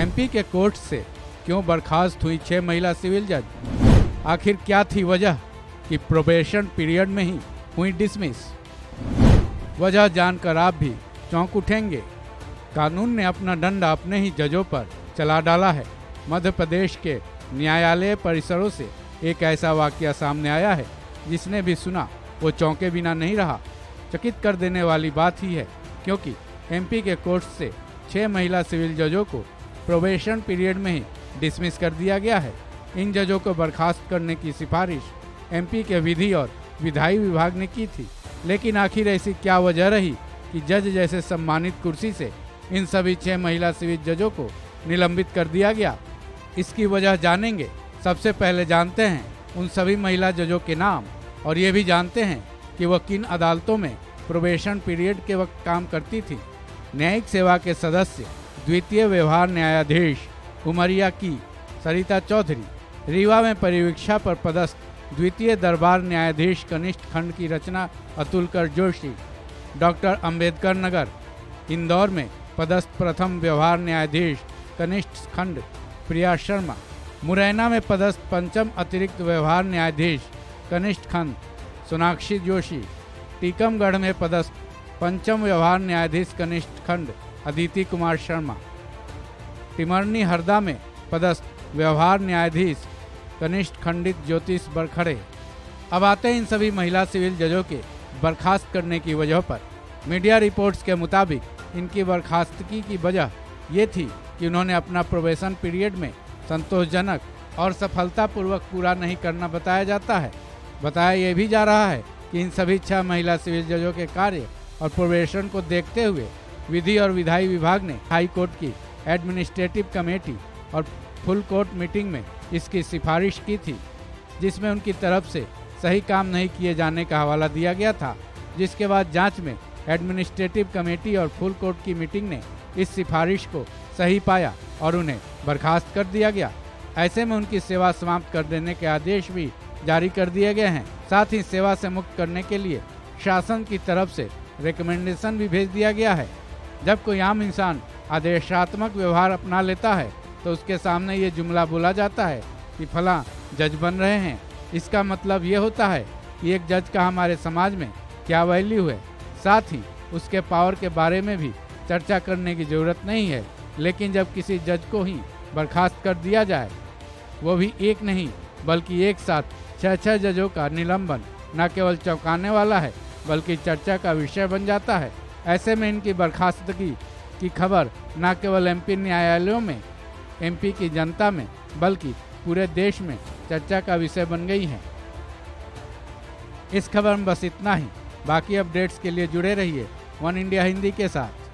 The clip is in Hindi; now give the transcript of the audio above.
एमपी के कोर्ट से क्यों बर्खास्त हुई 6 महिला सिविल जज? आखिर क्या थी वजह कि प्रोबेशन पीरियड में ही हुई डिसमिस? वजह जानकर आप भी चौंक उठेंगे। कानून ने अपना डंडा अपने ही जजों पर चला डाला है। मध्य प्रदेश के न्यायालय परिसरों से एक ऐसा वाकया सामने आया है जिसने भी सुना वो चौंके बिना नहीं रहा। चकित कर देने वाली बात ही है, क्योंकि एमपी के कोर्ट से 6 महिला सिविल जजों को प्रोबेशन पीरियड में ही डिसमिस कर दिया गया है। इन जजों को बर्खास्त करने की सिफारिश एमपी के विधि और विधायी विभाग ने की थी, लेकिन आखिर ऐसी क्या वजह रही कि जज जैसे सम्मानित कुर्सी से इन सभी 6 महिला सिविल जजों को निलंबित कर दिया गया? इसकी वजह जानेंगे। सबसे पहले जानते हैं उन सभी महिला जजों के नाम और ये भी जानते हैं कि वह किन अदालतों में प्रोबेशन पीरियड के वक्त काम करती थी। न्यायिक सेवा के सदस्य द्वितीय व्यवहार न्यायाधीश उमरिया की सरिता चौधरी, रीवा में परिवीक्षा पर पदस्थ द्वितीय दरबार न्यायाधीश कनिष्ठ खंड की रचना अतुलकर जोशी, डॉक्टर अंबेडकर नगर, इंदौर में पदस्थ प्रथम व्यवहार न्यायाधीश कनिष्ठ खंड प्रिया शर्मा, मुरैना में पदस्थ पंचम अतिरिक्त व्यवहार न्यायाधीश कनिष्ठ खंड सोनाक्षी जोशी, टीकमगढ़ में पदस्थ पंचम व्यवहार न्यायाधीश कनिष्ठ खंड अदिति कुमार शर्मा, टिमरनी हरदा में पदस्थ व्यवहार न्यायाधीश कनिष्ठ खंडित ज्योतिष बरखड़े। अब आते हैं इन सभी महिला सिविल जजों के बर्खास्त करने की वजह पर। मीडिया रिपोर्ट्स के मुताबिक इनकी बर्खास्तगी की वजह ये थी कि उन्होंने अपना प्रोबेशन पीरियड में संतोषजनक और सफलतापूर्वक पूरा नहीं करना बताया जाता है। बताया ये भी जा रहा है कि इन सभी 6 महिला सिविल जजों के कार्य और प्रोबेशन को देखते हुए विधि और विधायी विभाग ने हाई कोर्ट की एडमिनिस्ट्रेटिव कमेटी और फुल कोर्ट मीटिंग में इसकी सिफारिश की थी, जिसमें उनकी तरफ से सही काम नहीं किए जाने का हवाला दिया गया था। जिसके बाद जांच में एडमिनिस्ट्रेटिव कमेटी और फुल कोर्ट की मीटिंग ने इस सिफारिश को सही पाया और उन्हें बर्खास्त कर दिया गया। ऐसे में उनकी सेवा समाप्त कर देने के आदेश भी जारी कर दिए गए हैं। साथ ही सेवा से मुक्त करने के लिए शासन की तरफ से रिकमेंडेशन भी भेज दिया गया है। जब कोई आम इंसान आदेशात्मक व्यवहार अपना लेता है तो उसके सामने ये जुमला बोला जाता है कि फलां जज बन रहे हैं। इसका मतलब ये होता है कि एक जज का हमारे समाज में क्या वैल्यू है। साथ ही उसके पावर के बारे में भी चर्चा करने की ज़रूरत नहीं है। लेकिन जब किसी जज को ही बर्खास्त कर दिया जाए, वो भी एक नहीं बल्कि एक साथ 6 जजों का निलंबन न केवल चौंकाने वाला है बल्कि चर्चा का विषय बन जाता है। ऐसे में इनकी बर्खास्तगी की खबर न केवल एमपी न्यायालयों में, एमपी की जनता में बल्कि पूरे देश में चर्चा का विषय बन गई है। इस खबर में बस इतना ही। बाकी अपडेट्स के लिए जुड़े रहिए वन इंडिया हिंदी के साथ।